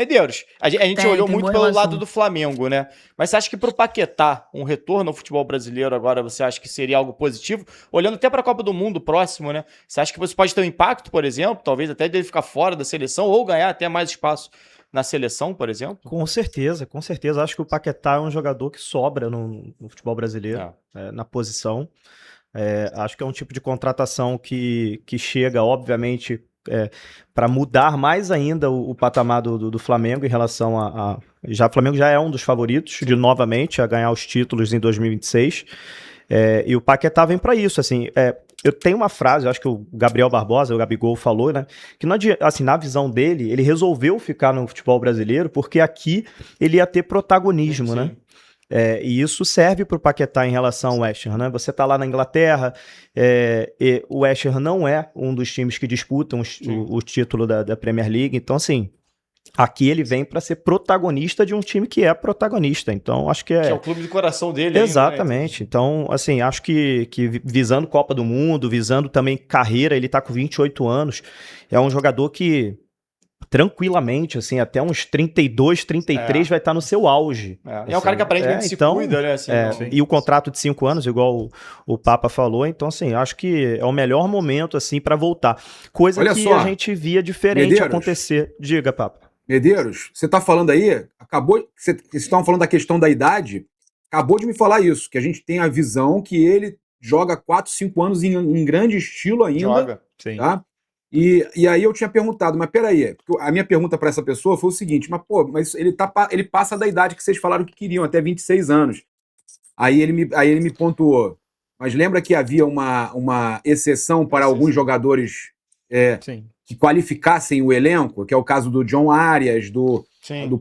Medeiros, a gente olhou tem muito boa pelo relação. lado do Flamengo, né? Mas você acha que pro Paquetá, um retorno ao futebol brasileiro agora, você acha que seria algo positivo? Olhando até para a Copa do Mundo próximo, né? Você acha que você pode ter um impacto, por exemplo, talvez até dele ficar fora da seleção ou ganhar até mais espaço na seleção, por exemplo? Com certeza, com certeza. Acho que o Paquetá é um jogador que sobra no futebol brasileiro, na posição. Acho que é um tipo de contratação que chega, obviamente, para mudar mais ainda o patamar do Flamengo em relação o Flamengo já é um dos favoritos de novamente a ganhar os títulos em 2026. E o Paquetá vem para isso, assim. Eu tenho uma frase, eu acho que o Gabriel Barbosa, o Gabigol, falou, né? Que não adianta, assim, na visão dele, ele resolveu ficar no futebol brasileiro porque aqui ele ia ter protagonismo, né? E isso serve para o Paquetá em relação ao West Ham, né? Você está lá na Inglaterra, e o West Ham não é um dos times que disputam o título da Premier League, então assim, aqui ele vem para ser protagonista de um time que é protagonista, então acho que Que é o clube de coração dele. Exatamente, ainda, né? Então assim, acho que visando Copa do Mundo, visando também carreira, ele está com 28 anos, é um jogador que tranquilamente, assim, até uns 32, 33 vai estar no seu auge. Assim, é um cara que aparentemente se cuida, né? Assim, e o contrato de 5 anos, igual o Papa falou, então, assim, acho que é o melhor momento, assim, para voltar. Coisa Olha que só, a gente via diferente Medeiros, acontecer. Diga, Papa. Medeiros, você está falando aí, vocês estavam falando da questão da idade, acabou de me falar isso, que a gente tem a visão que ele joga 4, 5 anos em grande estilo ainda. Joga, sim. Tá? E aí eu tinha perguntado, mas peraí, a minha pergunta para essa pessoa foi o seguinte, mas ele passa da idade que vocês falaram que queriam, até 26 anos. Aí ele me pontuou, mas lembra que havia uma exceção para alguns jogadores que qualificassem o elenco, que é o caso do John Arias, do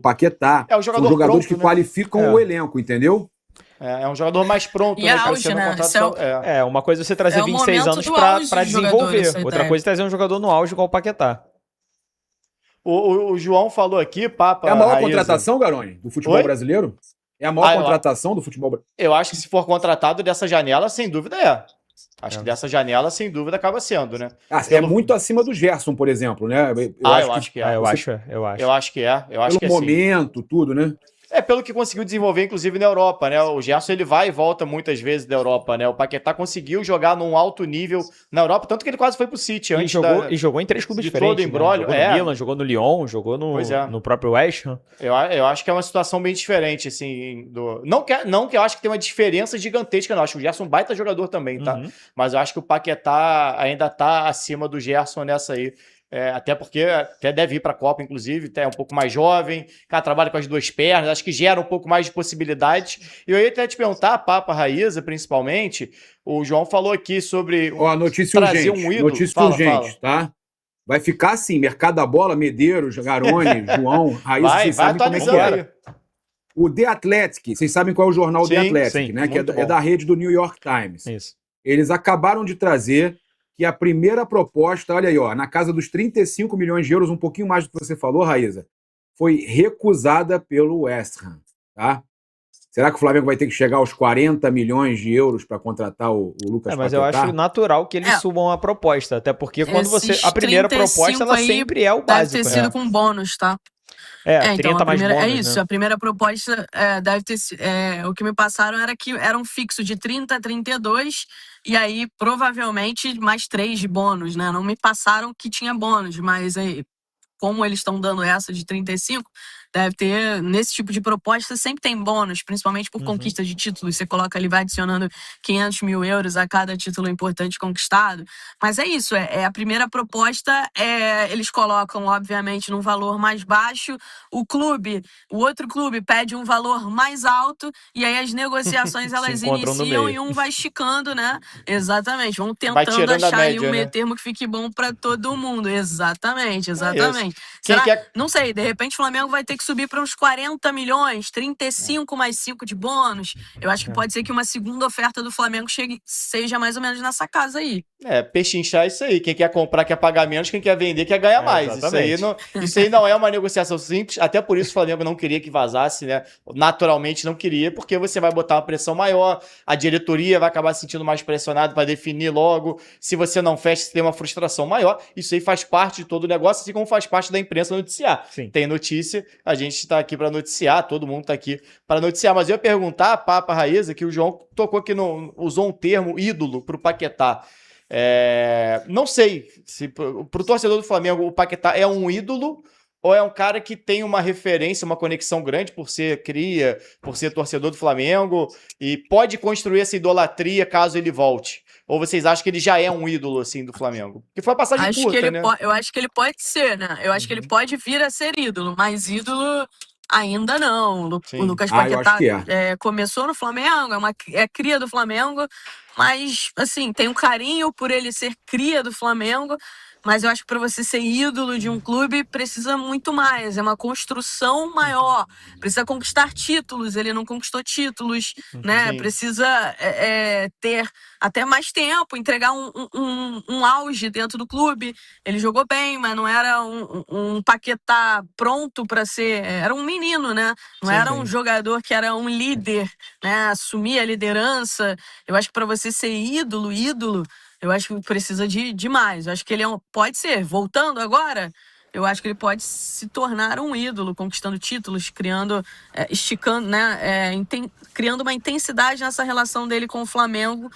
Paquetá. São jogadores pronto, que qualificam o elenco, entendeu? É um jogador mais pronto, e né? Auge, né? Uma coisa é você trazer 26 anos pra desenvolver. Outra coisa é trazer um jogador no auge igual o Paquetá. O João falou aqui, Papa. É a maior contratação, Garoni, do futebol brasileiro? É a maior contratação do futebol brasileiro? Eu acho que se for contratado dessa janela, sem dúvida é. Acho que dessa janela, sem dúvida, acaba sendo, né? É muito acima do Gerson, por exemplo, né? Eu acho que é. Eu acho que é. Pelo momento, tudo, né? Pelo que conseguiu desenvolver, inclusive, na Europa, né? O Gerson, ele vai e volta muitas vezes da Europa, né? O Paquetá conseguiu jogar num alto nível na Europa, tanto que ele quase foi pro City antes e jogou em 3 clubes diferentes. Todo embrólio. Jogou no Milan, jogou no Lyon, jogou no próprio West Ham. Eu acho que é uma situação bem diferente, assim. Não que eu acho que tem uma diferença gigantesca, não. Eu acho que o Gerson é um baita jogador também, tá? Mas eu acho que o Paquetá ainda tá acima do Gerson nessa aí. Até porque até deve ir para a Copa, inclusive, é um pouco mais jovem, cara, trabalha com as 2 pernas, acho que gera um pouco mais de possibilidades. E eu ia até te perguntar, Papa, Raíza, principalmente, o João falou aqui sobre notícia trazer urgente, um ídolo. Notícia urgente, tá? Vai ficar assim, Mercado da Bola, Medeiros, Garoni, João, Raíza, vocês sabem como é que era. O The Athletic, vocês sabem qual é o jornal The Athletic, né? Que é da rede do New York Times. Isso. Eles acabaram de trazer que a primeira proposta, olha aí, na casa dos 35 milhões de euros, um pouquinho mais do que você falou, Raíza, foi recusada pelo West Ham, tá? Será que o Flamengo vai ter que chegar aos 40 milhões de euros para contratar o Lucas Paquetá? Mas eu acho natural que eles subam a proposta, até porque quando a primeira proposta, ela sempre é o básico. Deve ter sido com bônus, tá? 30 mais bônus, é isso, né? A primeira proposta deve ter o que me passaram era que era um fixo de 30 a 32 e aí provavelmente mais 3 de bônus, né? Não me passaram que tinha bônus, mas aí, como eles estão dando essa de 35, deve ter, nesse tipo de proposta, sempre tem bônus, principalmente por conquista de títulos. Você coloca ali, vai adicionando 500 mil euros a cada título importante conquistado. Mas é isso, a primeira proposta, eles colocam, obviamente, num valor mais baixo. O outro clube pede um valor mais alto, e aí as negociações, elas iniciam e um vai esticando, né? Exatamente, vão tentando achar ali um meio termo que fique bom pra todo mundo. Exatamente. Não sei, de repente o Flamengo vai ter que subir para uns 40 milhões, 35 mais 5 de bônus. Eu acho que pode ser que uma segunda oferta do Flamengo seja mais ou menos nessa casa aí. Pechinchar isso aí. Quem quer comprar quer pagar menos, quem quer vender quer ganhar mais. Isso aí não é uma negociação simples, até por isso o Flamengo não queria que vazasse, né? Naturalmente não queria, porque você vai botar uma pressão maior, a diretoria vai acabar se sentindo mais pressionada para definir logo. Se você não fecha, você tem uma frustração maior. Isso aí faz parte de todo o negócio, assim como faz parte parte da imprensa noticiar. Sim. Tem notícia, a gente está aqui para noticiar, todo mundo está aqui para noticiar. Mas eu ia perguntar, Papa Raíza, que o João tocou aqui, usou um termo ídolo para o Paquetá. Não sei se para o torcedor do Flamengo o Paquetá é um ídolo ou é um cara que tem uma referência, uma conexão grande por ser cria, por ser torcedor do Flamengo e pode construir essa idolatria caso ele volte? Ou vocês acham que ele já é um ídolo, assim, do Flamengo? Porque foi uma passagem curta, né? Eu acho que ele pode ser, né? Eu acho que ele pode vir a ser ídolo, mas ídolo ainda não. O Lucas Paquetá começou no Flamengo, é cria do Flamengo, mas, assim, tem um carinho por ele ser cria do Flamengo, mas eu acho que para você ser ídolo de um clube precisa muito mais, é uma construção maior, precisa conquistar títulos, ele não conquistou títulos, né? Precisa ter até mais tempo, entregar um auge dentro do clube. Ele jogou bem, mas não era um Paquetá pronto para ser, era um menino, né? Não era um jogador que era um líder, né? Assumir a liderança. Eu acho que para você ser ídolo, eu acho que precisa de mais. Eu acho que ele pode ser. Voltando agora, eu acho que ele pode se tornar um ídolo, conquistando títulos, criando, esticando, né? Criando uma intensidade nessa relação dele com o Flamengo.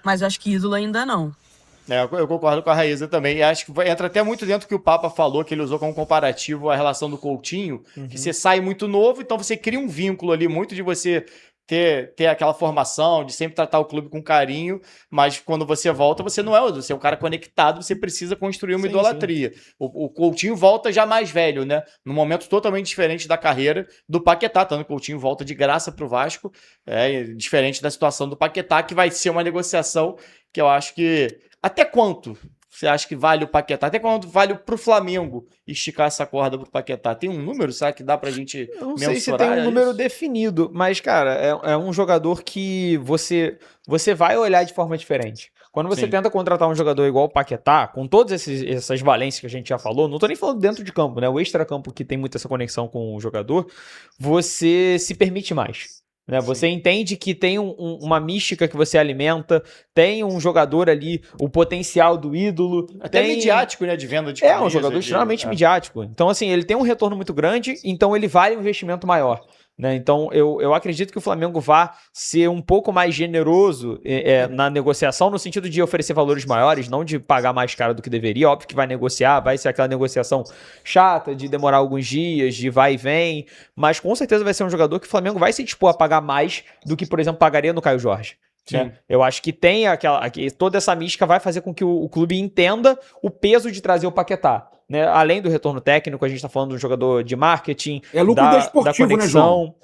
Mas eu acho que ídolo ainda não. Eu concordo com a Raíza também. E acho que entra até muito dentro do que o Papa falou, que ele usou como comparativo a relação do Coutinho, que você sai muito novo, então você cria um vínculo ali, muito de você ter aquela formação, de sempre tratar o clube com carinho, mas quando você volta, você não você é um cara conectado, você precisa construir uma idolatria. O Coutinho volta já mais velho, né? Num momento totalmente diferente da carreira do Paquetá, tanto que o Coutinho volta de graça pro Vasco, diferente da situação do Paquetá, que vai ser uma negociação que eu acho que... Até quanto você acha que vale o Paquetá? Até quanto vale pro Flamengo esticar essa corda pro Paquetá? Tem um número, será que dá pra gente mensurar? Eu não sei se tem um número definido, mas, cara, é um jogador que você vai olhar de forma diferente. Quando você tenta contratar um jogador igual o Paquetá, com todas essas valências que a gente já falou, não tô nem falando dentro de campo, né? O extra-campo que tem muito essa conexão com o jogador, você se permite mais. Né? Você entende que tem uma mística que você alimenta, tem um jogador ali, o potencial do ídolo. Até midiático, né? De venda de camisa. É um jogador extremamente midiático. Então, assim, ele tem um retorno muito grande, então ele vale um investimento maior. Né? Então, eu acredito que o Flamengo vá ser um pouco mais generoso na negociação, no sentido de oferecer valores maiores, não de pagar mais caro do que deveria. Óbvio que vai negociar, vai ser aquela negociação chata, de demorar alguns dias, de vai e vem, mas com certeza vai ser um jogador que o Flamengo vai se dispor a pagar mais do que, por exemplo, pagaria no Caio Jorge. Né? Eu acho que tem toda essa mística vai fazer com que o clube entenda o peso de trazer o Paquetá. Né? Além do retorno técnico, a gente está falando de um jogador de marketing, lucro desportivo, da conexão. Né, João?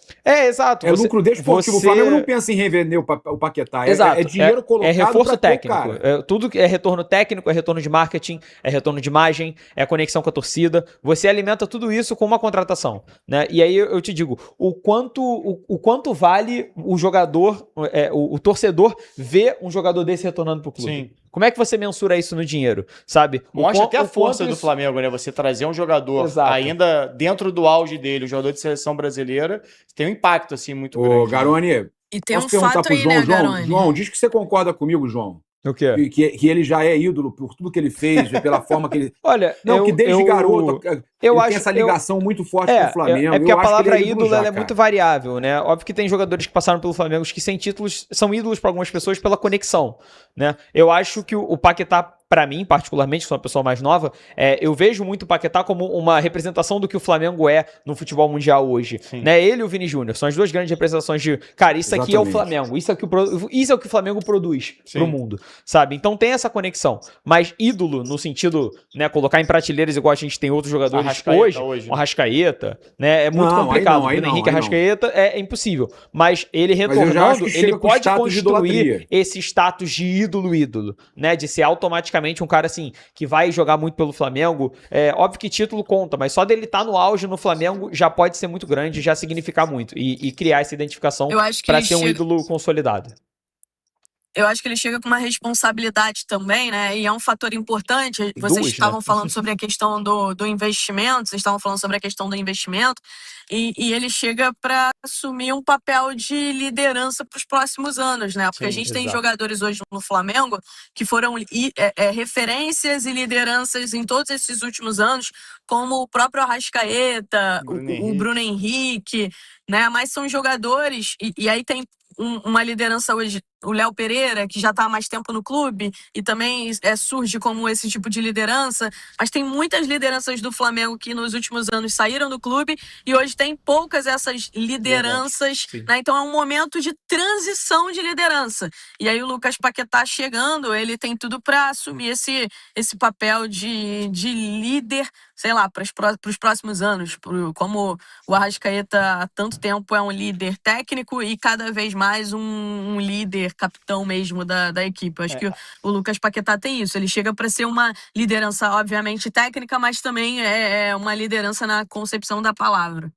Exato. Lucro desportivo. O Flamengo não pensa em revender o Paquetá. Exato. É dinheiro colocado. É reforço técnico. Tudo é retorno técnico, é retorno de marketing, é retorno de imagem, é conexão com a torcida. Você alimenta tudo isso com uma contratação. Né? E aí eu te digo, o quanto vale o jogador, o torcedor ver um jogador desse retornando pro clube. Sim. Como é que você mensura isso no dinheiro, sabe? Mostra até a força do Flamengo, né? Você trazer um jogador ainda dentro do auge dele, um jogador de seleção brasileira, tem um impacto, assim, muito grande. Ô, Garoni, e tem posso perguntar pro João, João, diz que você concorda comigo, João. O quê? Que ele já é ídolo por tudo que ele fez, pela forma que ele... Olha, que desde garoto ele tem essa ligação muito forte com o Flamengo. É porque a palavra ídolo ela é muito variável, né? Óbvio que tem jogadores que passaram pelo Flamengo que sem títulos são ídolos para algumas pessoas pela conexão, né? Eu acho que o Paquetá, para mim, particularmente, sou uma pessoa mais nova, eu vejo muito o Paquetá como uma representação do que o Flamengo é no futebol mundial hoje. Né? Ele e o Vini Júnior são as duas grandes representações de, cara, isso aqui é o Flamengo, isso é o que o Flamengo produz pro mundo, sabe? Então tem essa conexão. Mas ídolo, no sentido, né, colocar em prateleiras igual a gente tem outros jogadores hoje, o Arrascaeta, né, é muito complicado. O Henrique Arrascaeta é impossível. Mas ele retornando, ele pode construir esse status de ídolo, né, de ser automaticamente um cara assim, que vai jogar muito pelo Flamengo. Óbvio que título conta, mas só dele estar no auge no Flamengo já pode ser muito grande, já significar muito. E criar essa identificação para ser um ídolo consolidado. Eu acho que ele chega com uma responsabilidade também, né? E é um fator importante. Vocês estavam falando sobre a questão do investimento, vocês estavam falando sobre a questão do investimento, e ele chega para assumir um papel de liderança para os próximos anos, né? Porque a gente tem jogadores hoje no Flamengo que foram referências e lideranças em todos esses últimos anos, como o próprio Arrascaeta, o Bruno Henrique, né? Mas são jogadores, e aí tem uma liderança hoje, o Léo Pereira, que já está há mais tempo no clube e também surge como esse tipo de liderança, mas tem muitas lideranças do Flamengo que nos últimos anos saíram do clube e hoje tem poucas essas lideranças, né? Então é um momento de transição de liderança. E aí o Lucas Paquetá chegando, ele tem tudo para assumir esse papel de líder, sei lá, para os próximos anos, como o Arrascaeta há tanto tempo é um líder técnico e cada vez mais um líder, capitão mesmo da equipe. Eu acho que o Lucas Paquetá tem isso. Ele chega para ser uma liderança, obviamente, técnica, mas também é uma liderança na concepção da palavra.